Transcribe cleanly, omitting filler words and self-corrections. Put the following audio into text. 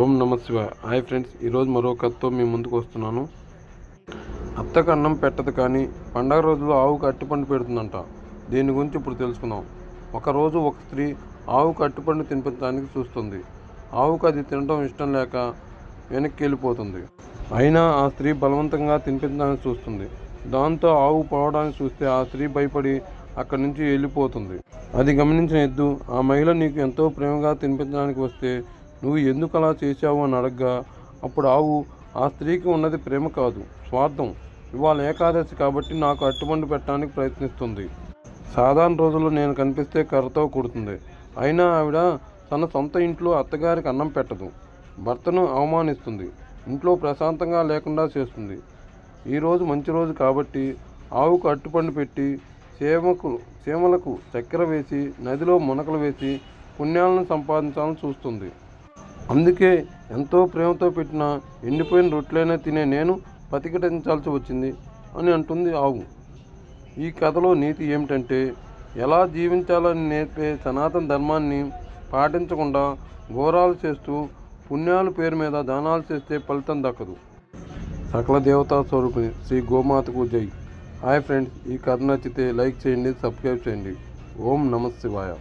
ఓం నమ శివాయ. Hi friends, ఈరోజు మరో కథతో మీ ముందుకు వస్తున్నాను. అత్తకు అన్నం పెట్టదు కానీ పండగ రోజుల్లో ఆవుకు అరటిపండు పెడుతుందంట. దీని గురించి ఇప్పుడు తెలుసుకుందాం. ఒకరోజు ఒక స్త్రీ ఆవుకు అరటిపండు తినిపించడానికి చూస్తుంది. ఆవుకు అది తినడం ఇష్టం లేక వెనక్కి వెళ్ళిపోతుంది. అయినా ఆ స్త్రీ బలవంతంగా తినిపించడానికి చూస్తుంది. దాంతో ఆవు పోవడానికి చూస్తే ఆ స్త్రీ భయపడి అక్కడి నుంచి వెళ్ళిపోతుంది. అది గమనించిన ఎద్దు, ఆ మహిళ నీకు ఎంతో ప్రేమగా తినిపించడానికి వస్తే నువ్వు ఎందుకు అలా చేశావు అని అడగ్గా, అప్పుడు ఆవు ఆ స్త్రీకి ఉన్నది ప్రేమ కాదు, స్వార్థం. ఇవాళ ఏకాదశి కాబట్టి నాకు అరటిపండు పెట్టడానికి ప్రయత్నిస్తుంది. సాధారణ రోజుల్లో నేను కనిపిస్తే కర్రతో కొడుతుంది. అయినా ఆవిడ తన సొంత ఇంట్లో అత్తగారికి అన్నం పెట్టదు. భర్తను అవమానిస్తుంది. ఇంట్లో ప్రశాంతంగా లేకుండా చేస్తుంది. ఈరోజు మంచి రోజు కాబట్టి ఆవుకు అరటిపండు పెట్టి చీమలకు చక్కెర వేసి నదిలో మునకలు వేసి పుణ్యాలను సంపాదించాలని చూస్తుంది. అందుకే ఎంతో ప్రేమతో పెట్టిన ఎండిపోయిన రొట్టెలైనా తినే నేను ప్రతిఘటించాల్సి వచ్చింది అని అంటుంది ఆవు. ఈ కథలో నీతి ఏమిటంటే, ఎలా జీవించాలని నేర్పే సనాతన ధర్మాన్ని పాటించకుండా ఘోరాలు చేస్తూ పుణ్యాల పేరు మీద దానాలు చేస్తే ఫలితం దక్కదు. సకల దేవతా స్వరూపిణి శ్రీ గోమాతకు జై. హాయ్ ఫ్రెండ్స్, ఈ కథ నచ్చితే లైక్ చేయండి, సబ్స్క్రైబ్ చేయండి. ఓం నమ శివాయ.